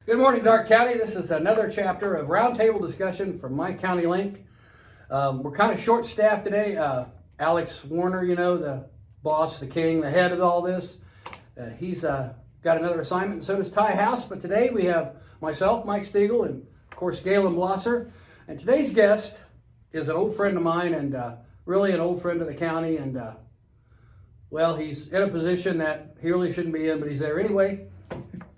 Good morning, Darke County. This is another chapter of roundtable discussion from My County Link. We're kind of short-staffed today. Alex Warner, the boss, the king, the head of all this, he's got another assignment, and so does Ty House. But today we have myself, Mike Stegall, and of course Gaylen Blosser. And today's guest is an old friend of mine, and really an old friend of the county. And well, he's in a position that he really shouldn't be in, but he's there anyway.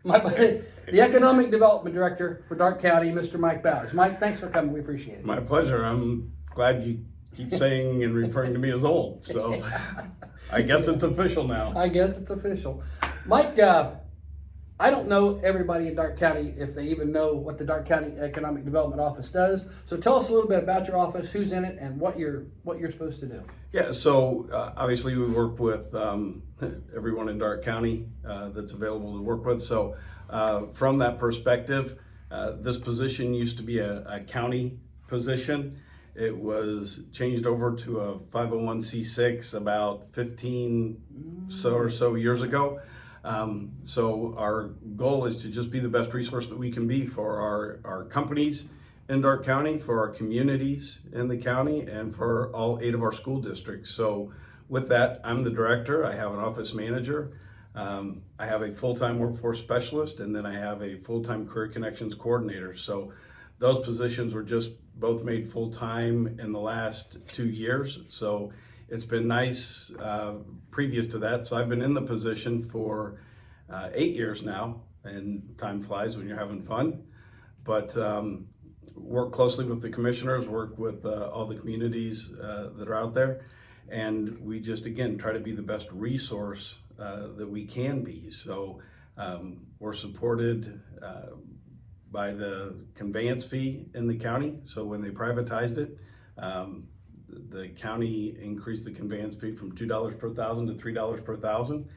My buddy, the Economic Development Director for Darke County, Mr. Mike Bowers. Mike, thanks for coming. We appreciate it. My pleasure. I'm glad you keep saying and referring to me as old. So yeah. I guess it's official now. I guess it's official. Mike, I don't know everybody in Darke County if they even know what the Darke County Economic Development Office does. So tell us a little bit about your office, who's in it, and what you're supposed to do. Yeah, so obviously we work with everyone in Darke County that's available to work with. So from that perspective, this position used to be a county position. It was changed over to a 501c6 about 15 or so years ago. So our goal is to just be the best resource that we can be for our companies in Darke County, for our communities in the county, and for all 8 of our school districts. So with that, I'm the director. I have an office manager. I have a full-time workforce specialist, and then I have a full-time career connections coordinator. So those positions were just both made full-time in the last 2 years. So it's been nice previous to that. So I've been in the position for 8 years now, and time flies when you're having fun. But work closely with the commissioners, work with all the communities that are out there. And we just, again, try to be the best resource that we can be. So we're supported by the conveyance fee in the county. So when they privatized it, the county increased the conveyance fee from $2 per thousand to $3 per thousand,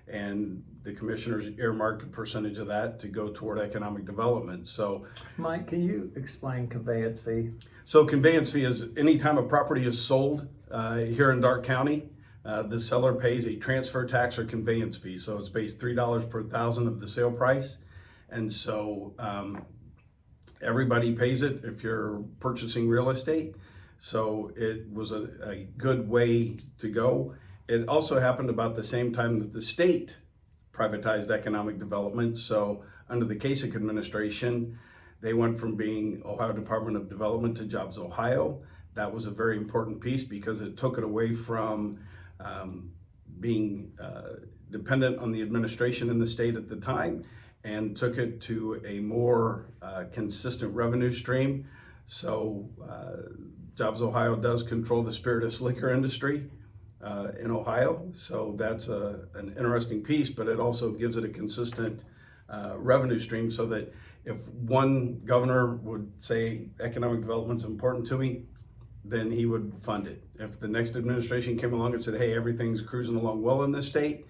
and the commissioners earmarked a percentage of that to go toward economic development. So, Mike, can you explain conveyance fee? So conveyance fee is anytime a property is sold here in Darke County, the seller pays a transfer tax or conveyance fee. So it's based $3 per thousand of the sale price, and so everybody pays it if you're purchasing real estate. So it was a good way to go. It also happened about the same time that the state privatized economic development. So under the Kasich administration, they went from being Ohio Department of Development to Jobs Ohio. That was a very important piece because it took it away from being dependent on the administration in the state at the time and took it to a more consistent revenue stream. So Jobs Ohio does control the spirituous liquor industry in Ohio. So that's an interesting piece, but it also gives it a consistent revenue stream so that if one governor would say economic development is important to me, then he would fund it. If the next administration came along and said, hey, everything's cruising along well in this state,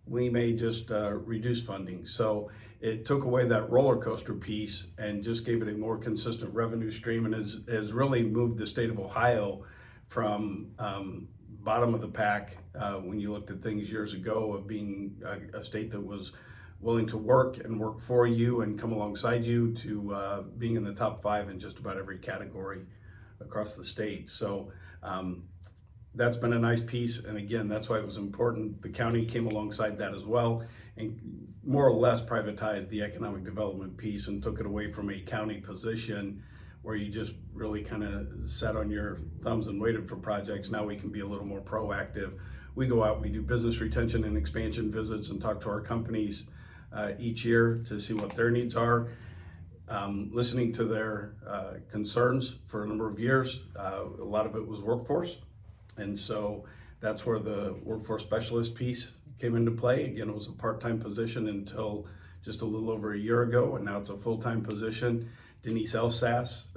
we may just reduce funding. So it took away that roller coaster piece and just gave it a more consistent revenue stream, and has really moved the state of Ohio from bottom of the pack when you looked at things years ago of being a state that was willing to work and work for you and come alongside you to being in the top 5 in just about every category across the state. So that's been a nice piece, and again, that's why it was important. The county came alongside that as well and more or less privatized the economic development piece and took it away from a county position where you just really kind of sat on your thumbs and waited for projects. Now we can be a little more proactive. We go out, we do business retention and expansion visits and talk to our companies each year to see what their needs are. Listening to their concerns for a number of years. A lot of it was workforce. And so that's where the workforce specialist piece came into play. Again, it was a part-time position until just a little over a year ago, and now it's a full-time position. Denise Elsas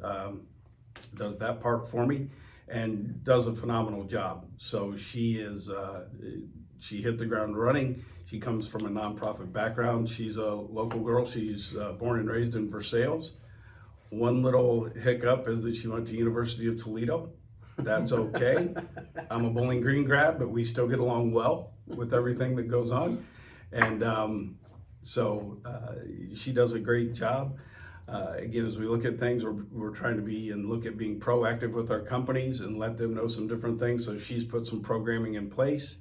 does that part for me and does a phenomenal job. So she hit the ground running. She comes from a nonprofit background. She's a local girl. She's born and raised in Versailles. One little hiccup is that she went to University of Toledo. That's okay. I'm a Bowling Green grad, but we still get along well with everything that goes on. And So she does a great job. Again, as we look at things, we're trying to be and look at being proactive with our companies and let them know some different things. So she's put some programming in place.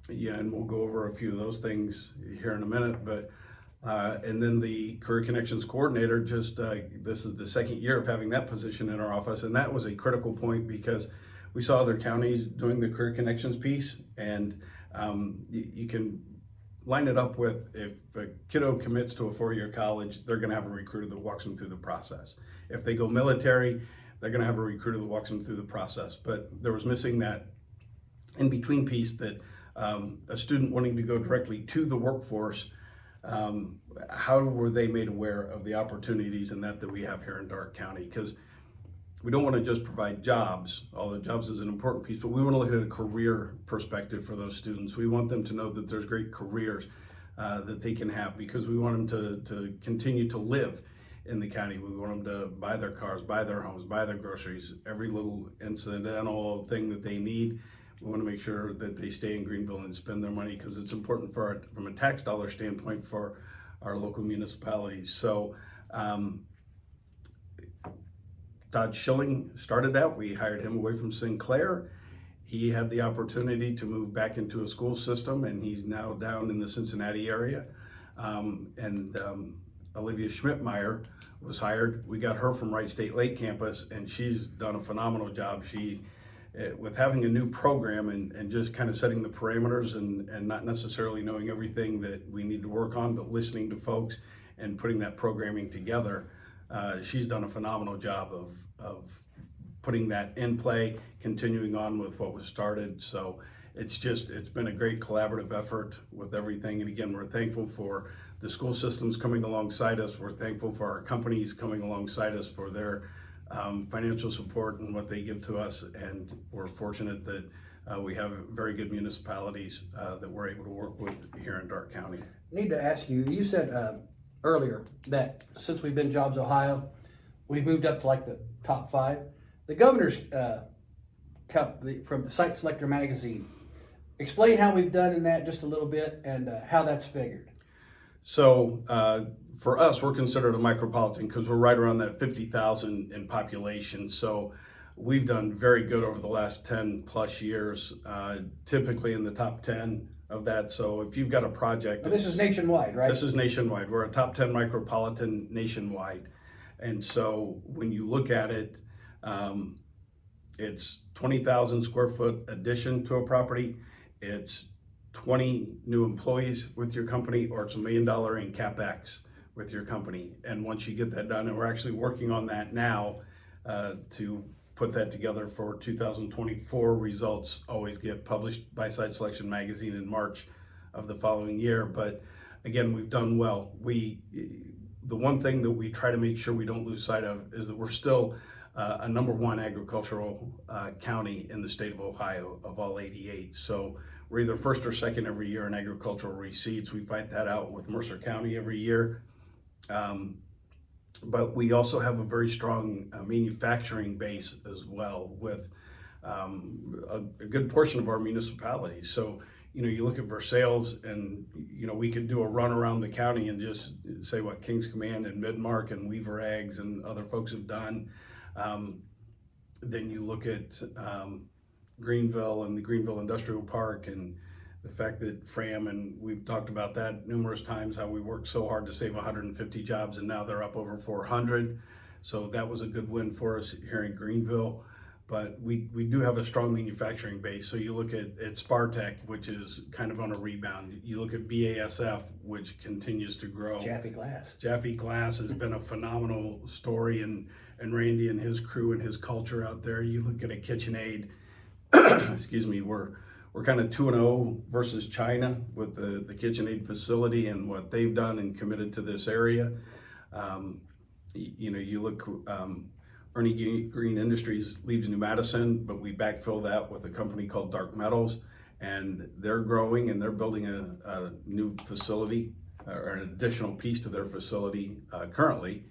Yeah, and we'll go over a few of those things here in a minute. But and then the Career Connections Coordinator, just this is the second year of having that position in our office, and that was a critical point because we saw other counties doing the Career Connections piece, and you can line it up with if a kiddo commits to a 4-year college, they're going to have a recruiter that walks them through the process. If they go military, they're going to have a recruiter that walks them through the process. But there was missing that in between piece that a student wanting to go directly to the workforce, how were they made aware of the opportunities and that we have here in Darke County? Because we don't want to just provide jobs, although jobs is an important piece, but we want to look at a career perspective for those students. We want them to know that there's great careers that they can have because we want them to continue to live in the county. We want them to buy their cars, buy their homes, buy their groceries, every little incidental thing that they need. We want to make sure that they stay in Greenville and spend their money because it's important for from a tax dollar standpoint for our local municipalities. So Todd Schilling started that. We hired him away from Sinclair. He had the opportunity to move back into a school system, and he's now down in the Cincinnati area. Olivia Schmidtmeyer was hired. We got her from Wright State Lake campus, and she's done a phenomenal job. She, with having a new program and just kind of setting the parameters and not necessarily knowing everything that we need to work on, but listening to folks and putting that programming together. She's done a phenomenal job of putting that in play, continuing on with what was started. So it's been a great collaborative effort with everything. And again, we're thankful for the school systems coming alongside us. We're thankful for our companies coming alongside us for their financial support and what they give to us. And we're fortunate that we have very good municipalities that we're able to work with here in Darke County. Need to ask you, you said earlier that since we've been Jobs Ohio, we've moved up to like the top 5. The governor's cup from the Site Selector magazine. Explain how we've done in that just a little bit and how that's figured. So for us, we're considered a micropolitan because we're right around that 50,000 in population. So we've done very good over the last 10 plus years, typically in the top 10 of that. So if you've got a project, this is nationwide, right? This is nationwide. We're a top 10 micropolitan nationwide. And so when you look at it, it's 20,000 square foot addition to a property. It's 20 new employees with your company, or it's $1 million in CapEx with your company. And once you get that done, and we're actually working on that now to put that together for 2024 results, always get published by Site Selection Magazine in March of the following year. But again, we've done well. The one thing that we try to make sure we don't lose sight of is that we're still a #1 agricultural county in the state of Ohio of all 88. So we're either first or second every year in agricultural receipts. We fight that out with Mercer County every year. But we also have a very strong manufacturing base as well with a good portion of our municipalities. So, you look at Versailles and, we could do a run around the county and just say what King's Command and Midmark and Weaver Eggs and other folks have done. Then you look at Greenville and the Greenville Industrial Park and the fact that Fram, and we've talked about that numerous times, how we worked so hard to save 150 jobs and now they're up over 400. So that was a good win for us here in Greenville. But we do have a strong manufacturing base. So you look at Spartech, which is kind of on a rebound. You look at BASF, which continues to grow. Jaffe Glass. Jaffe Glass has been a phenomenal story, and Randy and his crew and his culture out there. You look at a KitchenAid, excuse me, we're kind of 2-0 versus China with the KitchenAid facility and what they've done and committed to this area. You look, Ernie Green Industries leaves New Madison, but we backfill that with a company called Dark Metals, and they're growing and they're building a new facility or an additional piece to their facility currently.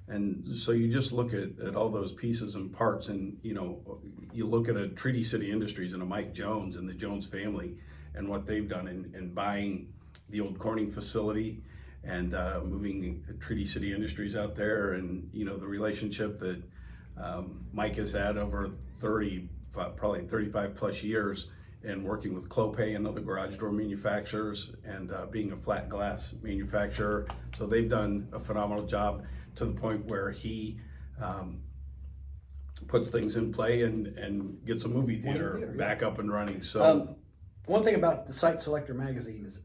And so you just look at all those pieces and parts, and you look at a Treaty City Industries and a Mike Jones and the Jones family and what they've done in buying the old Corning facility and moving Treaty City Industries out there, and the relationship that Mike has had over 30, probably 35 plus years, and working with Clopay and other garage door manufacturers, and being a flat glass manufacturer. So they've done a phenomenal job to the point where he puts things in play and gets a movie theater back up and running. So one thing about the Site Selector magazine is,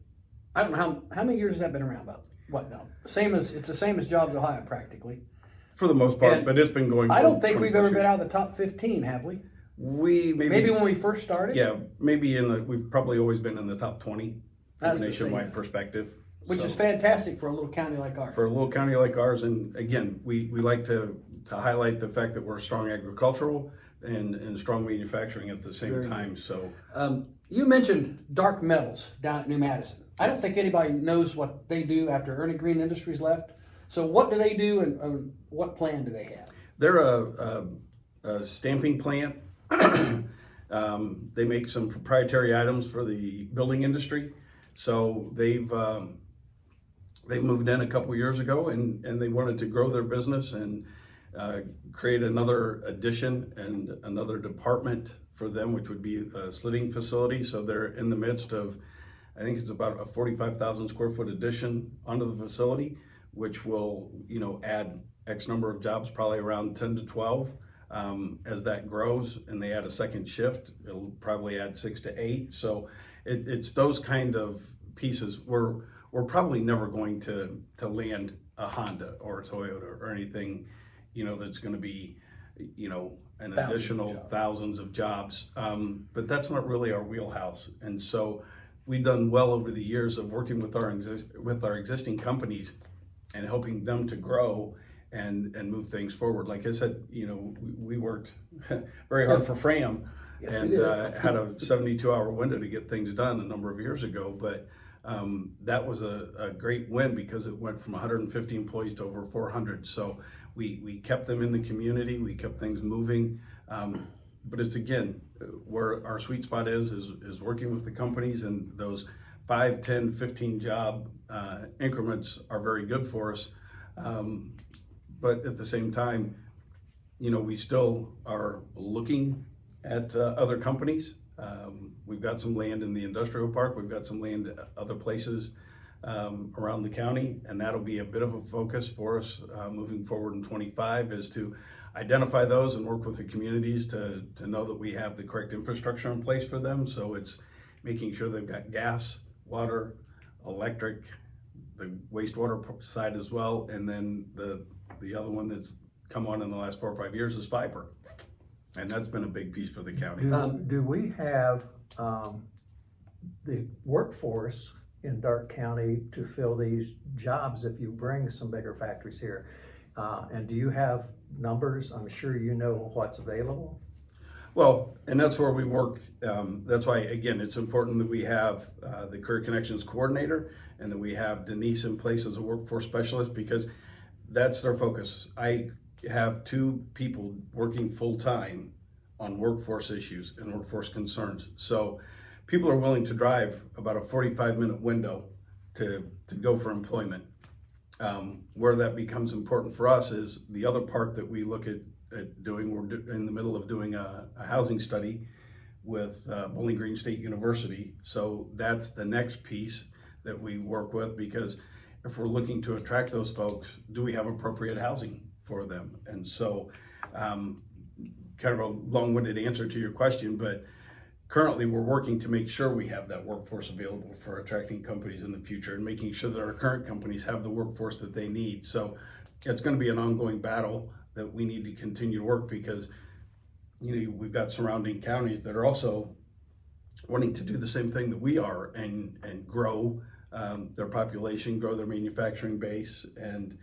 I don't know how many years has that been around? About what now? It's the same as Jobs Ohio practically. For the most part, And but it's been going. I don't think we've ever been years. out of the top 15, have we? We Maybe when we first started. Yeah, maybe we've probably always been in the top 20 from a nationwide perspective. Which is fantastic for a little county like ours. For a little county like ours, and again, we like to highlight the fact that we're strong agricultural and strong manufacturing at the same time. So you mentioned Dark Metals down at New Madison. I don't think anybody knows what they do after Ernie Green Industries left. So what do they do, and what plan do they have? They're a stamping plant. They make some proprietary items for the building industry. So they've moved in a couple years ago, and they wanted to grow their business and create another addition and another department for them, which would be a slitting facility. So they're in the midst of, I think it's about a 45,000 square foot addition onto the facility, which will, add X number of jobs, probably around 10 to 12. As that grows and they add a second shift, it'll probably add 6 to 8. So it's those kind of pieces. We're probably never going to land a Honda or a Toyota or anything, that's going to be, an additional thousands of jobs. But that's not really our wheelhouse. And so we've done well over the years of working with our existing companies and helping them to grow and move things forward. Like I said, we worked very hard for Fram, Yes, and had a 72-hour window to get things done a number of years ago. But that was a great win because it went from 150 employees to over 400. So we kept them in the community, we kept things moving. But it's, again, where our sweet spot is working with the companies, and those 5, 10, 15 job increments are very good for us. But at the same time, we still are looking at other companies. We've got some land in the industrial park. We've got some land at other places around the county, and that'll be a bit of a focus for us moving forward in 25, is to identify those and work with the communities to know that we have the correct infrastructure in place for them. So it's making sure they've got gas, water, electric, the wastewater side as well, and then the other one that's come on in the last 4 or 5 years is fiber, and that's been a big piece for the county. Do we have the workforce in Darke County to fill these jobs if you bring some bigger factories here? And do you have numbers? I'm sure you know what's available. Well, and that's where we work. That's why, again, it's important that we have the Career Connections coordinator, and that we have Denise in place as a workforce specialist, because that's their focus. I have 2 people working full-time on workforce issues and workforce concerns. So people are willing to drive about a 45-minute window to go for employment. Where that becomes important for us is the other part that we look at doing. We're in the middle of doing a housing study with Bowling Green State University. So that's the next piece that we work with, because if we're looking to attract those folks, do we have appropriate housing for them? And so kind of a long-winded answer to your question, but currently we're working to make sure we have that workforce available for attracting companies in the future, and making sure that our current companies have the workforce that they need. So it's going to be an ongoing battle that we need to continue to work, because we've got surrounding counties that are also wanting to do the same thing that we are, and grow their population, grow their manufacturing base, and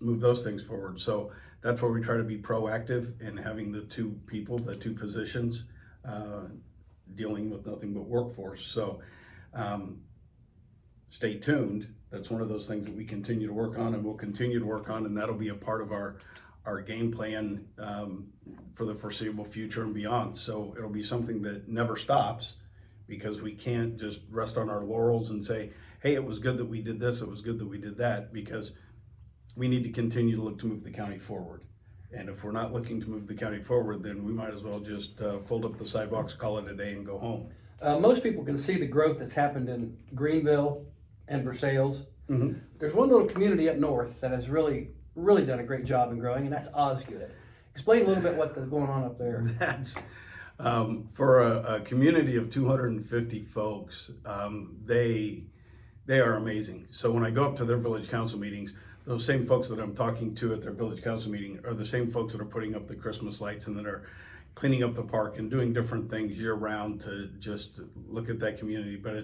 move those things forward. So that's where we try to be proactive in having the 2 people, the 2 positions, dealing with nothing but workforce. So stay tuned. That's one of those things that we continue to work on, and we'll continue to work on, and that'll be a part of our game plan for the foreseeable future and beyond. So it'll be something that never stops, because we can't just rest on our laurels and say, hey, it was good that we did this, it was good that we did that, because we need to continue to look to move the county forward. And if we're not looking to move the county forward, then we might as well just fold up the sidewalks, call it a day, and go home. Most people can see the growth that's happened in Greenville and Versailles. Mm-hmm. There's one little community up north that has really done a great job in growing, and that's Osgood. Explain a little bit what's going on up there. That's for a community of 250 folks. They are amazing. So when I go up to their village council meetings, those same folks that I'm talking to at their village council meeting are the same folks that are putting up the Christmas lights and that are cleaning up the park and doing different things year round to just look at that community. But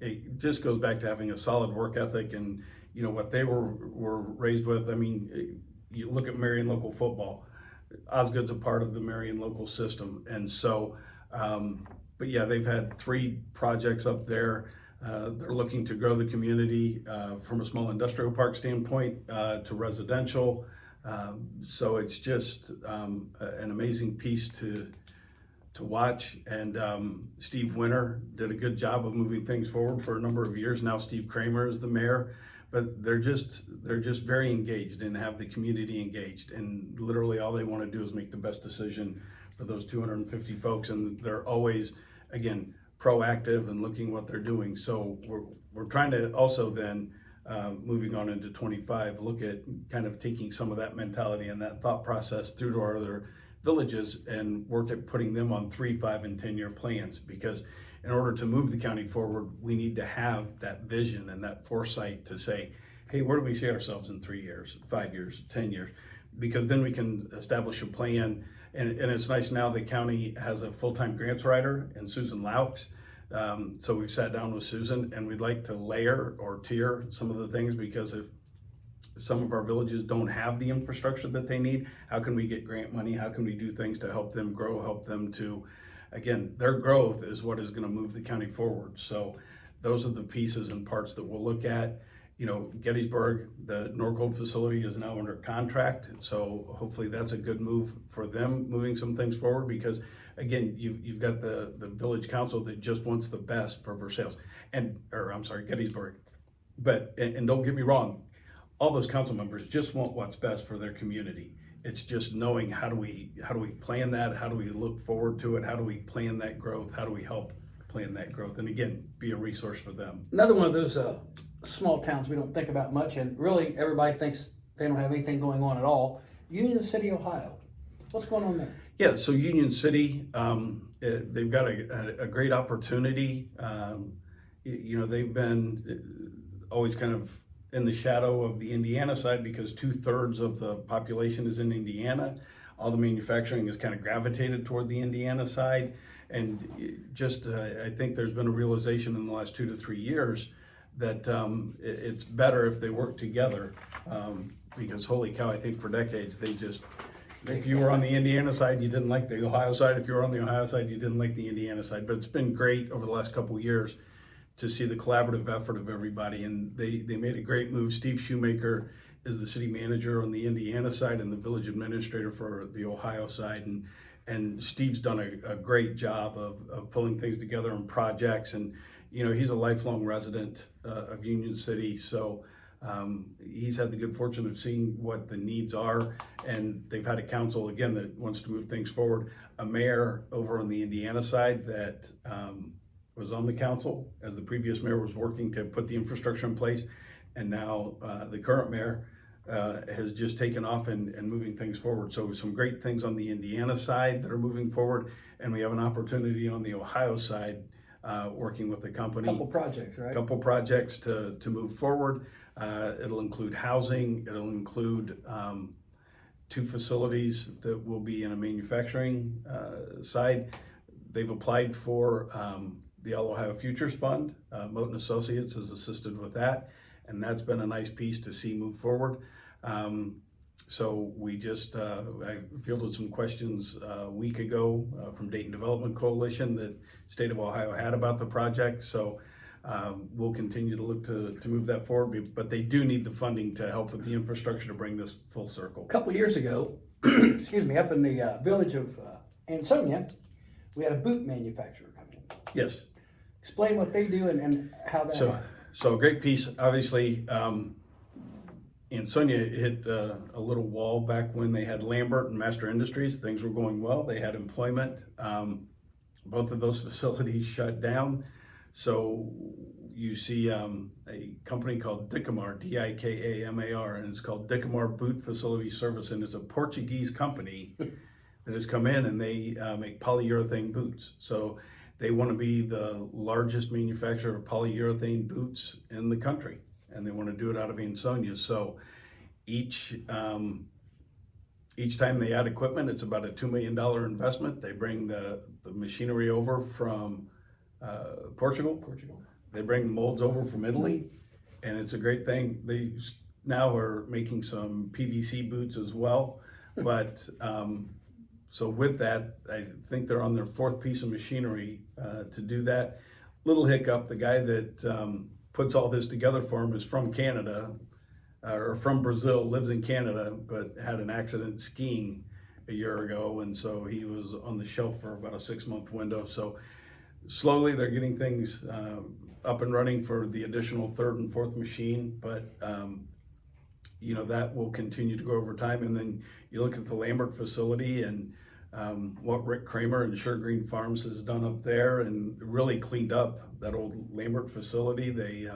it just goes back to having a solid work ethic and, you know, what they were raised with. I mean, you look at Marion local football. Osgood's a part of the Marion local system. And so, but yeah, they've had 3 projects up there. They're looking to grow the community from a small industrial park standpoint to residential. So it's just an amazing piece to watch. And Steve Winter did a good job of moving things forward for a number of years. Now Steve Kramer is the mayor, but they're just very engaged and have the community engaged. And literally all they want to do is make the best decision for those 250 folks. And they're always, again, proactive and looking what they're doing. So we're trying to also then, moving on into 25, look at kind of taking some of that mentality and that thought process through to our other villages and work at putting them on 3, 5, and 10-year plans. Because in order to move the county forward, we need to have that vision and that foresight to say, hey, where do we see ourselves in 3 years, 5 years, 10 years? Because then we can establish a plan. And it's nice now the county has a full-time grants writer in Susan Laux. So we've sat down with Susan and we'd like to layer or tier some of the things, because if some of our villages don't have the infrastructure that they need, how can we get grant money? How can we do things to help them grow, help them to, again, their growth is what is going to move the county forward. So those are the pieces and parts that we'll look at. You know, Gettysburg, the Norcold facility is now under contract. So hopefully that's a good move for them, moving some things forward, because again, you've got the village council that just wants the best for Versailles Gettysburg. But, and don't get me wrong, all those council members just want what's best for their community. It's just knowing how do we plan that? How do we look forward to it? How do we plan that growth? How do we help plan that growth? And again, be a resource for them. Another one of those small towns we don't think about much, and really everybody thinks they don't have anything going on at all. Union City, Ohio. What's going on there? Yeah, so Union City, they've got a great opportunity. You know, they've been always kind of in the shadow of the Indiana side, because 2/3 of the population is in Indiana. All the manufacturing is kind of gravitated toward the Indiana side. And just, I think there's been a realization in the last 2 to 3 years that it's better if they work together, because holy cow, I think for decades if you were on the Indiana side, you didn't like the Ohio side. If you were on the Ohio side, you didn't like the Indiana side. But it's been great over the last couple of years to see the collaborative effort of everybody, and they made a great move. Steve Shoemaker is the city manager on the Indiana side and the village administrator for the Ohio side, and Steve's done a great job of pulling things together on projects. And you know, he's a lifelong resident of Union City, so he's had the good fortune of seeing what the needs are, and they've had a council again that wants to move things forward. A mayor over on the Indiana side that was on the council as the previous mayor was working to put the infrastructure in place, and now the current mayor has just taken off and moving things forward. So some great things on the Indiana side that are moving forward, and we have an opportunity on the Ohio side working with the company. Couple projects, right? Couple projects to move forward. It'll include housing. It'll include 2 facilities that will be in a manufacturing side. They've applied for the All Ohio Futures Fund. Moten Associates has assisted with that, and that's been a nice piece to see move forward. So we just, I fielded some questions a week ago from Dayton Development Coalition that State of Ohio had about the project. So we'll continue to look to move that forward, but they do need the funding to help with the infrastructure to bring this full circle. A couple years ago, excuse me, up in the village of Ansonia, we had a boot manufacturer come in. Yes. Explain what they do and how that happened. So a great piece, obviously. Ansonia hit a little wall back when they had Lambert and Master Industries. Things were going well. They had employment. Both of those facilities shut down. So you see a company called Dicamar, Dikamar, and it's called Dicamar Boot Facility Service, and it's a Portuguese company that has come in and they make polyurethane boots. So they want to be the largest manufacturer of polyurethane boots in the country, and they want to do it out of Ansonia. So each time they add equipment, it's about a $2 million investment. They bring the machinery over from Portugal. They bring the molds over from Italy, and it's a great thing. They now are making some PVC boots as well. But so with that, I think they're on their fourth piece of machinery to do that. Little hiccup, the guy that puts all this together for him is from Canada, or from Brazil, lives in Canada, but had an accident skiing a year ago, and so he was on the shelf for about a 6-month window. So slowly they're getting things up and running for the additional third and fourth machine, but that will continue to go over time. And then you look at the Lambert facility and what Rick Kramer and Sure Green Farms has done up there and really cleaned up that old Lambert facility. They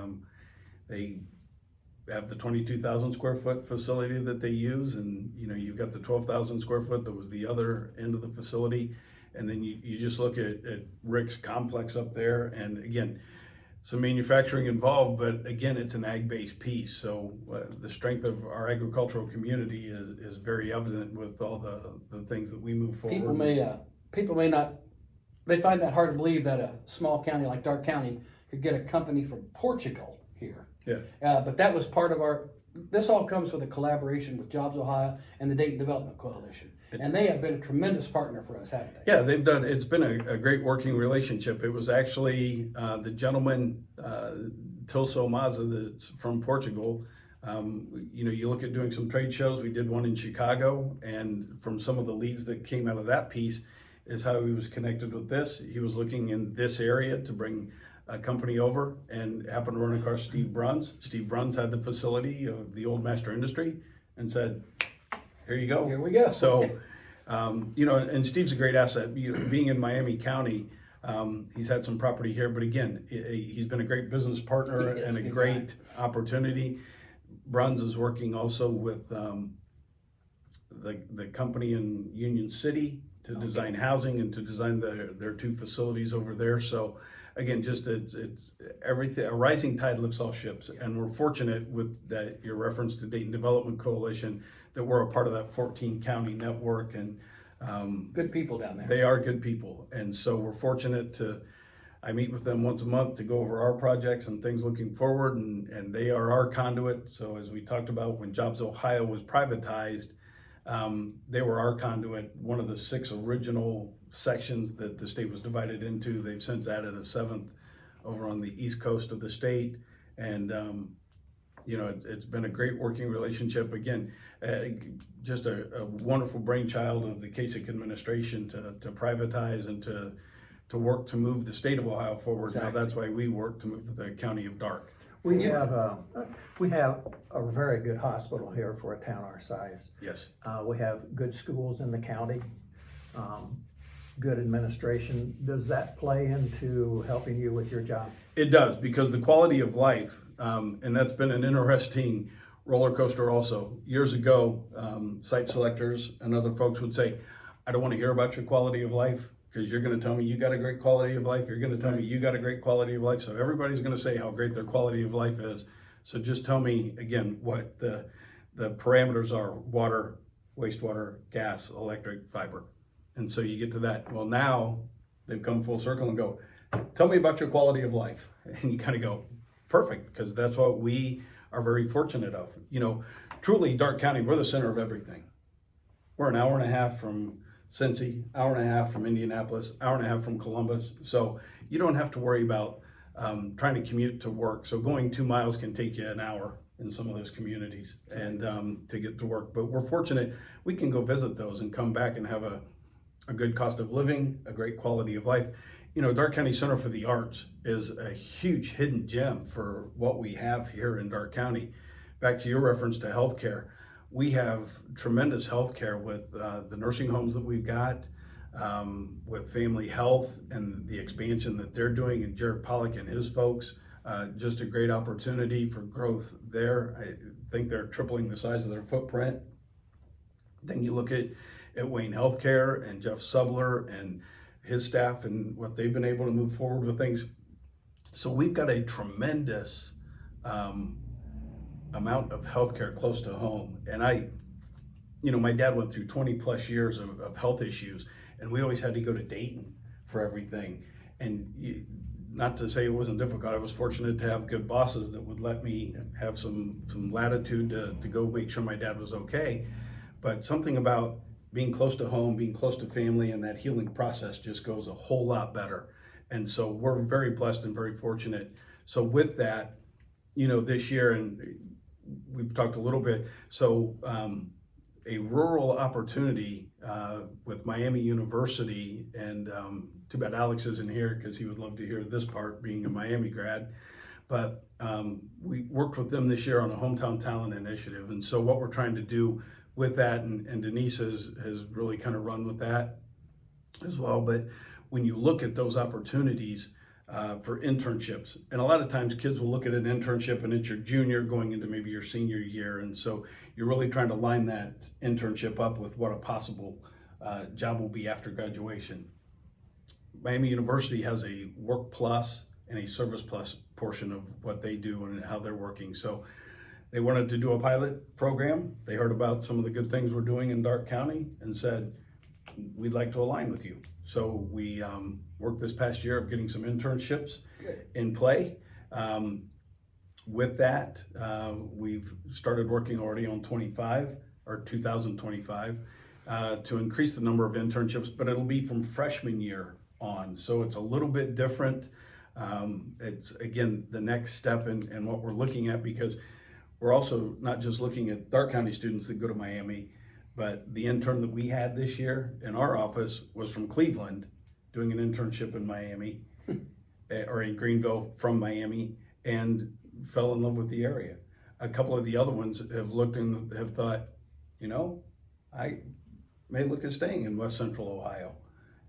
have the 22,000 square foot facility that they use, and you've got the 12,000 square foot that was the other end of the facility. And then you just look at Rick's complex up there, and again, some manufacturing involved, but again, it's an ag-based piece. So the strength of our agricultural community is very evident with all the things that we move forward. People may not, they find that hard to believe that a small county like Darke County could get a company from Portugal here. Yeah. But that was part of this all comes with a collaboration with Jobs Ohio and the Dayton Development Coalition. And they have been a tremendous partner for us, haven't they? Yeah, it's been a great working relationship. It was actually the gentleman, Tilso Maza, that's from Portugal. You look at doing some trade shows. We did one in Chicago, and from some of the leads that came out of that piece is how he was connected with this. He was looking in this area to bring a company over and happened to run across Steve Bruns. Steve Bruns had the facility of the old Master Industry and said, here you go. Here we go. So, and Steve's a great asset. Being in Miami County, he's had some property here, but again, he's been a great business partner and a great opportunity. Bruns is working also with the company in Union City to design housing and to design their two facilities over there. So again, just it's everything. A rising tide lifts all ships, and we're fortunate with that. Your reference to Dayton Development Coalition, that we're a part of that 14 county network, and good people down there. They are good people, and so we're fortunate I meet with them once a month to go over our projects and things looking forward, and they are our conduit. So as we talked about when Jobs Ohio was privatized, they were our conduit, one of the 6 original sections that the state was divided into. They've since added a 7th over on the east coast of the state, and it's been a great working relationship. Again, just a wonderful brainchild of the Kasich administration to privatize and to work to move the state of Ohio forward. Exactly. Now that's why we work to move the county of Darke. We have a very good hospital here for a town our size. Yes. We have good schools in the county, good administration. Does that play into helping you with your job? It does, because the quality of life, and that's been an interesting roller coaster also. Years ago, site selectors and other folks would say, I don't want to hear about your quality of life, because you're going to tell me you got a great quality of life. You're going to tell me you got a great quality of life. So everybody's going to say how great their quality of life is. So just tell me again what the parameters are: water, wastewater, gas, electric, fiber. And so you get to that. Well, now they've come full circle and go, tell me about your quality of life. And you kind of go, perfect, because that's what we are very fortunate of. Truly, Darke County, we're the center of everything. We're an hour and a half from Cincy, hour and a half from Indianapolis, hour and a half from Columbus. So you don't have to worry about trying to commute to work. So going 2 miles can take you an hour in some of those communities and to get to work. But we're fortunate we can go visit those and come back and have a good cost of living, a great quality of life. Darke County Center for the Arts is a huge hidden gem for what we have here in Darke County. Back to your reference to healthcare, we have tremendous healthcare with the nursing homes that we've got, with family health and the expansion that they're doing, and Jared Pollock and his folks. Just a great opportunity for growth there. I think they're tripling the size of their footprint. Then you look at Wayne Healthcare and Jeff Subler and his staff and what they've been able to move forward with things. So we've got a tremendous amount of healthcare close to home. And my dad went through 20 plus years of health issues, and we always had to go to Dayton for everything. And not to say it wasn't difficult, I was fortunate to have good bosses that would let me have some latitude to go make sure my dad was okay. But something about being close to home, being close to family, and that healing process just goes a whole lot better. And so we're very blessed and very fortunate. So with that, this year, and we've talked a little bit, so a rural opportunity with Miami University, and too bad Alex isn't here because he would love to hear this part, being a Miami grad. But we worked with them this year on a hometown talent initiative. And so what we're trying to do with that, and Denise has really kind of run with that as well. But when you look at those opportunities for internships, and a lot of times kids will look at an internship and it's your junior going into maybe your senior year. And so you're really trying to line that internship up with what a possible job will be after graduation. Miami University has a Work Plus and a Service Plus portion of what they do and how they're working. So they wanted to do a pilot program. They heard about some of the good things we're doing in Darke County and said, we'd like to align with you. So we worked this past year of getting some internships in play. With that, we've started working already on 2025 to increase the number of internships, but it'll be from freshman year on. So it's a little bit different. It's, again, the next step in what we're looking at, because we're also not just looking at Darke County students that go to Miami, but the intern that we had this year in our office was from Cleveland, doing an internship in Miami or in Greenville from Miami, and fell in love with the area. A couple of the other ones have looked and have thought, I may look at staying in West Central Ohio.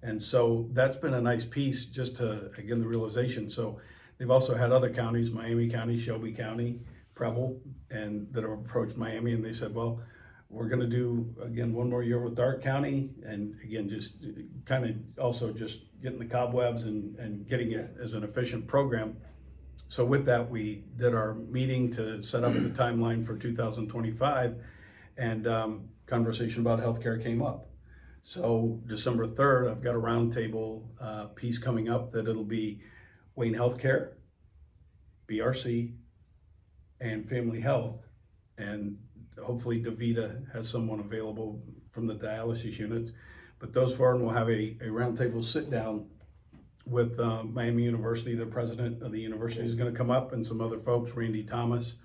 And so that's been a nice piece, just to, again, the realization. So they've also had other counties, Miami County, Shelby County, Preble, and that have approached Miami, and they said, well, we're going to do, again, one more year with Darke County, and again, just kind of also just getting the cobwebs and getting it as an efficient program. So with that, we did our meeting to set up the timeline for 2025, and conversation about healthcare came up. So December 3rd, I've got a roundtable piece coming up that it'll be Wayne Healthcare, BRC, and Family Health, and hopefully DaVita has someone available from the dialysis units. But those four, and we'll have a roundtable sit down with Miami University. The president of the university is going to come up, and some other folks, Randy Thomas,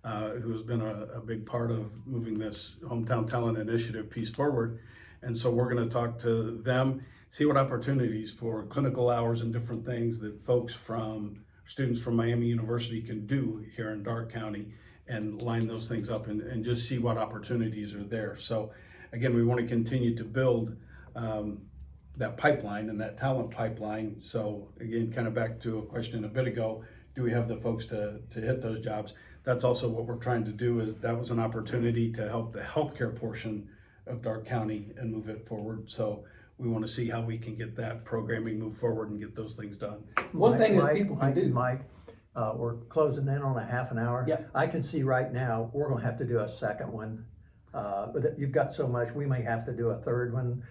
who has been a big part of moving this hometown talent initiative piece forward. And so we're going to talk to them, see what opportunities for clinical hours and different things that students from Miami University can do here in Darke County, and line those things up and just see what opportunities are there. So again, we want to continue to build that pipeline and that talent pipeline. So again, kind of back to a question a bit ago, do we have the folks to hit those jobs? That's also what we're trying to do. Is that was an opportunity to help the healthcare portion of Darke County and move it forward. So we want to see how we can get that programming move forward and get those things done. One thing that people can do. Mike, we're closing in on a half an hour. Yep. I can see right now, we're gonna have to do a second one. But you've got so much, we may have to do a third one,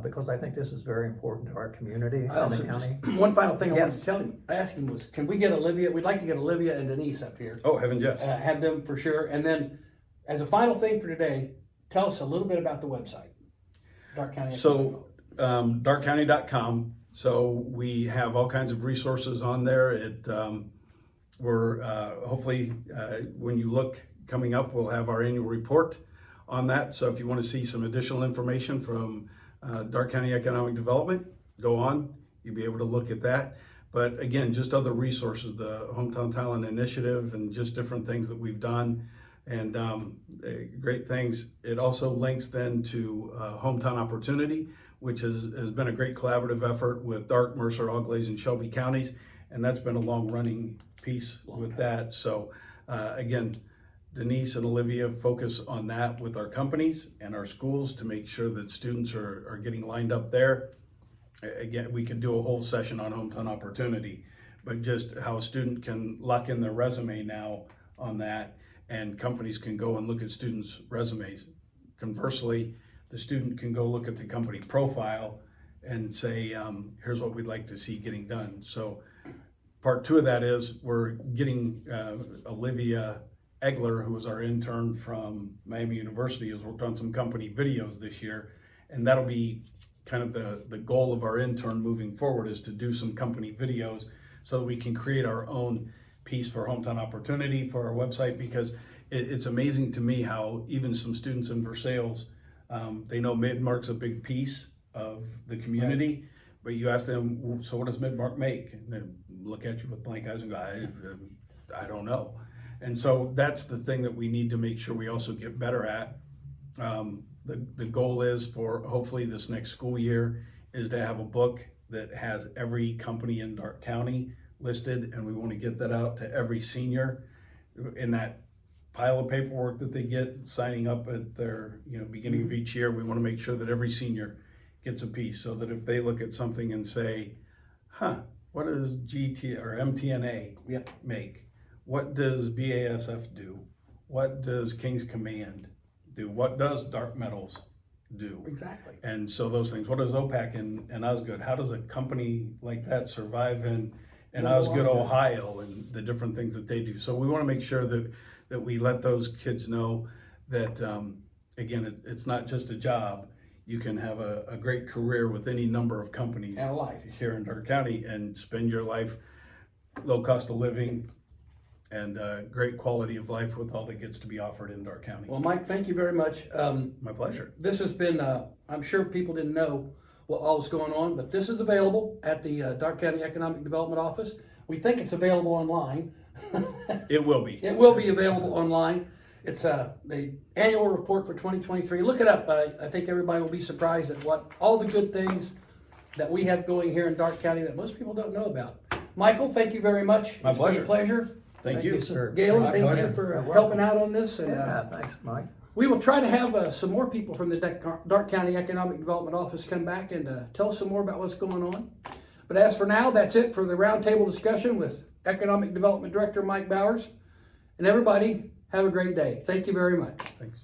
because I think this is very important to our community and the county. One final thing I wanted Yes. to ask him was, can we get Olivia? We'd like to get Olivia and Denise up here. Oh, heaven, yes. Have them for sure. And then, as a final thing for today, tell us a little bit about the website, Darke County. So, darkecounty.com. So we have all kinds of resources on there. We're hopefully, when you look coming up, we'll have our annual report on that. So if you want to see some additional information from Darke County Economic Development, go on. you'll be able to look at that. But again, just other resources, the Hometown Talent Initiative, and just different things that we've done, and great things. It also links then to Hometown Opportunity, which has been a great collaborative effort with Darke, Mercer, Auglaize, and Shelby counties, and that's been a long-running piece with that. So again, Denise and Olivia focus on that with our companies and our schools to make sure that students are getting lined up there. Again, we could do a whole session on Hometown Opportunity, but just how a student can lock in their resume now on that, and companies can go and look at students' resumes. Conversely, the student can go look at the company profile and say, here's what we'd like to see getting done. So part 2 of that is we're getting Olivia Egler, who was our intern from Miami University, has worked on some company videos this year, and that'll be kind of the goal of our intern moving forward, is to do some company videos so that we can create our own piece for Hometown Opportunity for our website, because it's amazing to me how even some students in Versailles, they know Midmark's a big piece of the community, but you ask them, so what does Midmark make? And they look at you with blank eyes and go, I don't know. And so that's the thing that we need to make sure we also get better at. The goal is for hopefully this next school year is to have a book that has every company in Darke County listed, and we want to get that out to every senior in that pile of paperwork that they get signing up at their beginning of each year. We want to make sure that every senior gets a piece, so that if they look at something and say, what does GT or MTNA make? What does BASF do? What does King's Command do? What does Dark Metals do? Exactly. And so those things. What does OPAC and Osgood? How does a company like that survive in Osgood, Ohio, and the different things that they do? So we want to make sure that we let those kids know that again, it's not just a job. You can have a great career with any number of companies and a life here in Darke County, and spend your life low cost of living and great quality of life with all that gets to be offered in Darke County. Well, Mike, thank you very much. My pleasure. This has been, I'm sure people didn't know what all was going on, but this is available at the Darke County Economic Development Office. We think it's available online. It will be. It will be available online. It's the annual report for 2023. Look it up. I think everybody will be surprised at what all the good things that we have going here in Darke County that most people don't know about. Michael, thank you very much. My pleasure. It's been a pleasure. Thank you. sir. Gaylen, My thank pleasure. you for helping out on this. And Thanks, Mike. we will try to have some more people from the Darke County Economic Development Office come back and tell us some more about what's going on. But as for now, that's it for the roundtable discussion with Economic Development Director Mike Bowers. And everybody, have a great day. Thank you very much. Thanks.